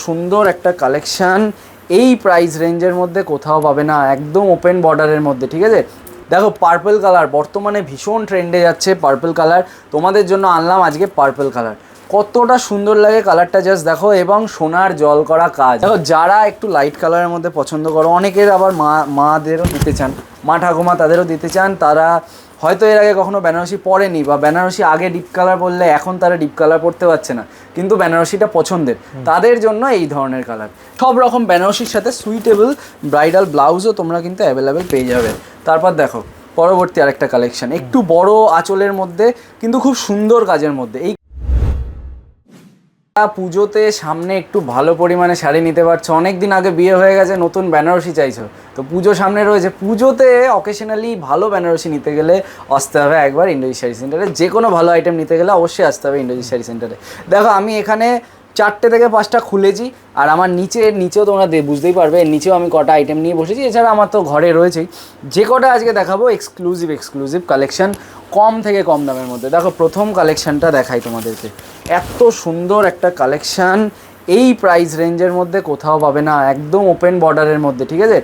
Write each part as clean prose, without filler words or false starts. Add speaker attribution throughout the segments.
Speaker 1: সুন্দর একটা কালেকশান এই প্রাইস রেঞ্জের মধ্যে কোথাও পাবে না, একদম ওপেন বর্ডারের মধ্যে। ঠিক আছে, দেখো পার্পল কালার বর্তমানে ভীষণ ট্রেন্ডে যাচ্ছে। পার্পল কালার তোমাদের জন্য আনলাম আজকে। পার্পল কালার কতটা সুন্দর লাগে কালারটা, জাস্ট দেখো। এবং সোনার জল করা কাজ। দেখো যারা একটু লাইট কালারের মধ্যে পছন্দ করো, অনেকের আবার মাদেরও দিতে চান, মা ঠাকুমা তাদেরও দিতে চান, তারা হয়তো এর আগে কখনো বেনারসি পরেনি বা বেনারসি আগে ডিপ কালার পরলে এখন তারা ডিপ কালার পরতে পারছে না, কিন্তু বেনারসিটা পছন্দের, তাদের জন্য এই ধরনের কালার। সব রকম বেনারসির সাথে সুইটেবল ব্রাইডাল ব্লাউজও তোমরা কিন্তু অ্যাভেলেবেল পেয়ে যাবে। তারপর দেখো পরবর্তী আরেকটা কালেকশন, একটু বড় আঁচলের মধ্যে কিন্তু খুব সুন্দর কাজের মধ্যে। এই পুজোতে সামনে একটু ভালো পরিমাণে শাড়ি নিতে পারছো, অনেক দিন আগে বিয়ে হয়ে গেছে, নতুন বেনারসি চাইছো, তো পুজো সামনে রয়েছে, পুজোতে অকেশনালি ভালো বেনারসি নিতে গেলে আসতে হবে একবার ইন্দ্রজিৎ শাড়ি সেন্টারে। যে কোনো ভালো আইটেম নিতে গেলে অবশ্যই আসতে হবে ইন্দ্রজিৎ শাড়ি সেন্টারে। দেখো আমি এখানে 4টে থেকে 5টা খুলেছি, আর আমার নিচেও তোমরা বুঝতেই পারবে, এর নিচেও আমি কটা আইটেম নিয়ে বসেছি। এছাড়া আমার তো ঘরে রয়েছেই, যে কটা আজকে দেখাবো এক্সক্লুসিভ কালেকশন কম থেকে কম দামের মধ্যে। দেখো প্রথম কালেকশানটা দেখাই তোমাদেরকে, এত সুন্দর একটা কালেকশান এই প্রাইস রেঞ্জের মধ্যে কোথাও পাবে না, একদম ওপেন বর্ডারের মধ্যে। ঠিক আছে,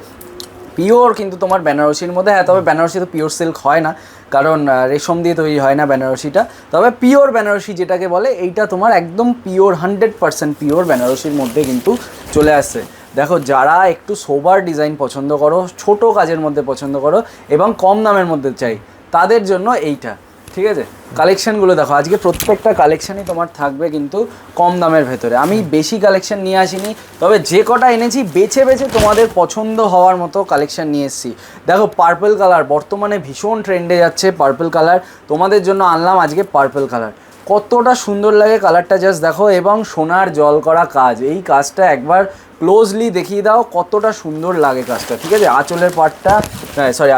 Speaker 1: পিওর কিন্তু তোমার বেনারসির মধ্যে। হ্যাঁ, তবে বেনারসি তো পিওর সিল্ক হয় না, কারণ রেশম দিয়ে তৈরি হয় না বেনারসিটা। তবে পিওর বেনারসি যেটাকে বলে, এইটা তোমার একদম পিওর 100% পিওর বেনারসির মধ্যে কিন্তু চলে আসছে। দেখো যারা একটু সোবার ডিজাইন পছন্দ করো, ছোট কাজের মধ্যে পছন্দ করো এবং কম দামের মধ্যে চাই, তাদের জন্য এইটা। ঠিক আছে, কালেকশানগুলো দেখো, আজকে প্রত্যেকটা কালেকশানই তোমার থাকবে কিন্তু কম দামের ভেতরে। আমি বেশি কালেকশান নিয়ে আসিনি, তবে যে কটা এনেছি বেছে বেছে তোমাদের পছন্দ হওয়ার মতো কালেকশান নিয়ে এসেছি। দেখো পার্পল কালার বর্তমানে ভীষণ ট্রেন্ডে যাচ্ছে। পার্পল কালার তোমাদের জন্য আনলাম আজকে। পার্পল কালার কতটা সুন্দর লাগে কালারটা, জাস্ট দেখো। এবং সোনার জল করা কাজ, এই কাজটা একবার ক্লোজলি দেখিয়ে দাও কতটা সুন্দর লাগে কাজটা। ঠিক আছে, আঁচলের পার্টটা,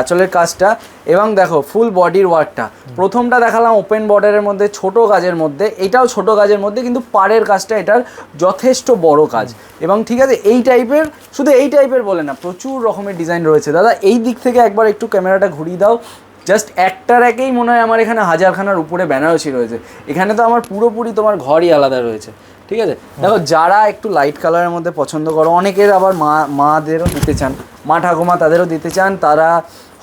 Speaker 1: আঁচলের কাজটা, এবং দেখো ফুল বডির ওয়ার্কটা। প্রথমটা দেখালাম ওপেন বর্ডারের মধ্যে ছোট কাজের মধ্যে, এটাও ছোট কাজের মধ্যে, কিন্তু পাড়ের কাজটা এটার যথেষ্ট বড় কাজ। এবং ঠিক আছে, এই টাইপের, শুধু এই টাইপের বলে না, প্রচুর রকমের ডিজাইন রয়েছে। দাদা এই দিক থেকে একবার একটু ক্যামেরাটা ঘুরিয়ে দাও, জাস্ট একটার একেই মনে হয় আমার এখানে 1000খানার উপরে বেনারসি রয়েছে। এখানে তো আমার পুরোপুরি তোমার ঘরই আলাদা রয়েছে। ঠিক আছে, দেখো যারা একটু লাইট কালারের মধ্যে পছন্দ করো, অনেকের আবার মাদেরও দিতে চান, মা ঠাকুমা তাদেরও দিতে চান, তারা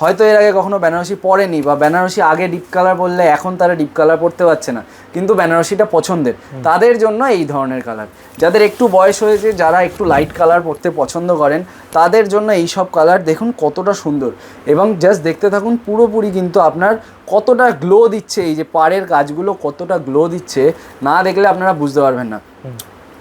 Speaker 1: হয়তো এর আগে কখনো বেনারসি পরেনি বা বেনারসি আগে ডিপ কালার পরলে এখন তারা ডিপ কালার পরতে পারছে না, কিন্তু বেনারসিটা পছন্দের, তাদের জন্য এই ধরনের কালার। যাদের একটু বয়স হয়েছে, যারা একটু লাইট কালার পরতে পছন্দ করেন, তাদের জন্য এই সব কালার দেখুন কতটা সুন্দর। এবং জাস্ট দেখতে থাকুন, পুরোপুরি কিন্তু আপনার কতটা গ্লো দিচ্ছে, এই যে পাড়ের কাজগুলো কতটা গ্লো দিচ্ছে, না দেখলে আপনারা বুঝতে পারবেন না।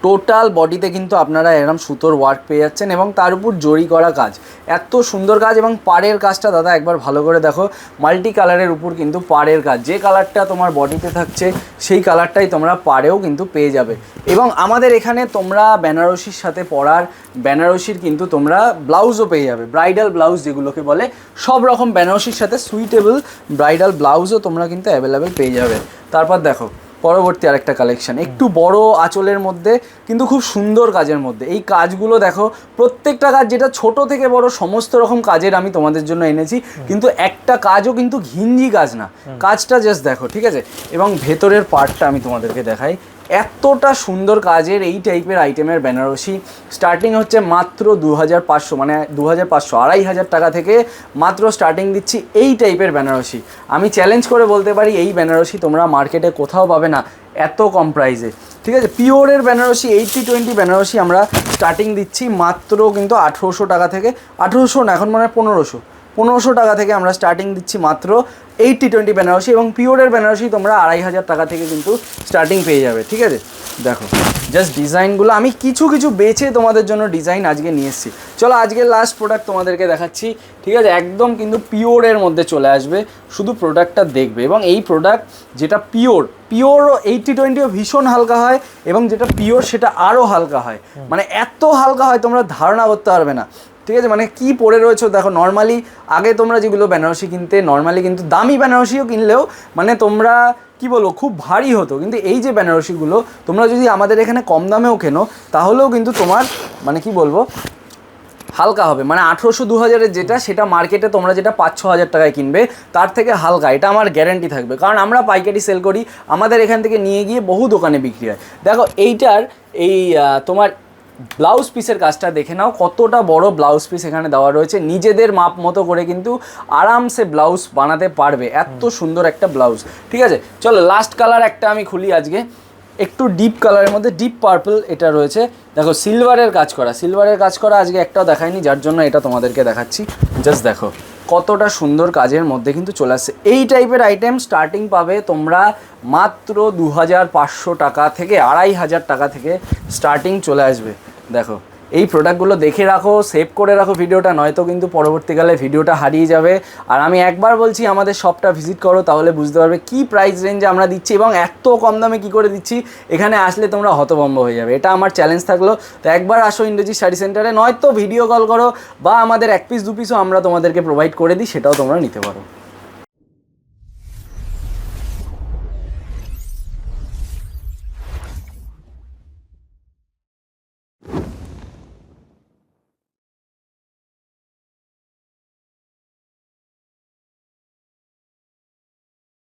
Speaker 1: টোটাল বডিতে কিন্তু আপনারা এরকম সুতোর ওয়ার্ক পেয়ে যাচ্ছেন, এবং তার উপর জরি করা কাজ, এত সুন্দর কাজ। এবং পাড়ের কাজটা দাদা একবার ভালো করে দেখো, মাল্টি কালারের উপর কিন্তু পাড়ের কাজ, যে কালারটা তোমার বডিতে থাকছে সেই কালারটাই তোমরা পাড়েও কিন্তু পেয়ে যাবে। এবং আমাদের এখানে তোমরা বেনারসির সাথে পরার বেনারসির কিন্তু তোমরা ব্লাউজও পেয়ে যাবে, ব্রাইডাল ব্লাউজ যেগুলোকে বলে, সব রকম বেনারসির সাথে সুইটেবল ব্রাইডাল ব্লাউজও তোমরা কিন্তু অ্যাভেলেবেল পেয়ে যাবে। তারপর দেখো পরবর্তী আরেকটা কালেকশন, একটু বড় আঁচলের মধ্যে কিন্তু খুব সুন্দর কাজের মধ্যে। এই কাজগুলো দেখো, প্রত্যেকটা কাজ, যেটা ছোট থেকে বড় সমস্ত রকম কাজের আমি তোমাদের জন্য এনেছি, কিন্তু একটা কাজও কিন্তু ঘিঞ্জি কাজ না, কাজটা জাস্ট দেখো। ঠিক আছে, এবং ভেতরের পার্টটা আমি তোমাদেরকে দেখাই, এতটা সুন্দর কাজের এই টাইপের আইটেমের বেনারসি স্টার্টিং হচ্ছে মাত্র 2500, মানে 2500 2500 টাকা থেকে মাত্র স্টার্টিং দিচ্ছি এই টাইপের বেনারসি। আমি চ্যালেঞ্জ করে বলতে পারি, এই বেনারসি তোমরা মার্কেটে কোথাও পাবে না এত কম প্রাইসে। ঠিক আছে, পিওরের বেনারসি 80-20 বেনারসি আমরা স্টার্টিং দিচ্ছি মাত্র কিন্তু 1800 টাকা থেকে, 1800 না, এখন মানে 1500 টাকা থেকে আমরা স্টার্টিং দিচ্ছি মাত্র 80-20 বেনারসি। এবং পিওরের বেনারসি তোমরা 2500 টাকা থেকে কিন্তু স্টার্টিং পেয়ে যাবে। ঠিক আছে, দেখো জাস্ট ডিজাইনগুলো আমি কিছু বেছে তোমাদের জন্য ডিজাইন আজকে নিয়ে এসেছি। চলো আজকে লাস্ট প্রোডাক্ট তোমাদেরকে দেখাচ্ছি। ঠিক আছে, একদম কিন্তু পিওরের মধ্যে চলে আসবে, শুধু প্রোডাক্টটা দেখবে। এবং এই প্রোডাক্ট যেটা পিওর 80-20ও ভীষণ হালকা হয়, এবং যেটা পিওর সেটা আরও হালকা হয়, মানে এত হালকা হয় তোমরা ধারণা করতে পারবে না। ঠিক আছে, মানে কি পরে রয়েছে দেখো। নর্মালি আগে তোমরা যেগুলো বেনারসি কিনতে, নর্মালি কিন্তু দামি বেনারসিও কিনলেও মানে তোমরা কি বলবো খুব ভারী হতো, কিন্তু এই যে বেনারসিগুলো তোমরা যদি আমাদের এখানে কম দামেও কেনো, তাহলেও কিন্তু তোমার মানে কি বলবো হালকা হবে। মানে 1800-2000 যেটা, সেটা মার্কেটে তোমরা যেটা 5-6 হাজার টাকায় কিনবে তার থেকে হালকা, এটা আমার গ্যারান্টি থাকবে, কারণ আমরা পাইকারি সেল করি, আমাদের এখান থেকে নিয়ে গিয়ে বহু দোকানে বিক্রি হয়। দেখো এইটার এই তোমার ব্লাউজ পিসের কাজটা দেখে নাও, কতটা বড় ব্লাউজ পিস এখানে দেওয়া রয়েছে, নিজেদের মাপ মতো করে কিন্তু আরামসে ব্লাউজ বানাতে পারবে, এত সুন্দর একটা ব্লাউজ। ঠিক আছে, চলো লাস্ট কালার একটা আমি খুলি আজকে, একটু ডিপ কালারের মধ্যে, ডিপ পার্পল এটা রয়েছে। দেখো সিলভারের কাজ করা, সিলভারের কাজ করা আজকে একটাও দেখায়নি, যার জন্য এটা তোমাদেরকে দেখাচ্ছি। জাস্ট দেখো কতটা সুন্দর কাজের মধ্যে কিন্তু চলে আসছে। এই টাইপের আইটেম স্টার্টিং পাবে তোমরা মাত্র 2500 টাকা থেকে 2500 টাকা থেকে স্টার্টিং চলে আসবে। দেখো এই প্রোডাক্টগুলো দেখে রাখো, সেভ করে রাখো ভিডিওটা, নয়তো কিন্তু পরবর্তীকালে ভিডিওটা হারিয়ে যাবে। আর আমি একবার বলছি আমাদের শপটা ভিজিট করো, তাহলে বুঝতে পারবে কী প্রাইস রেঞ্জে আমরা দিচ্ছি এবং এত কম দামে কী করে দিচ্ছি। এখানে আসলে তোমরা হতভম্ব হয়ে যাবে, এটা আমার চ্যালেঞ্জ থাকলো। তো একবার আসো ইন্দ্রজিৎ শাড়ি সেন্টারে, নয়তো ভিডিও কল করো বা আমাদের 1 পিস 2 পিসও আমরা তোমাদেরকে প্রোভাইড করে দিই, সেটাও তোমরা নিতে পারো।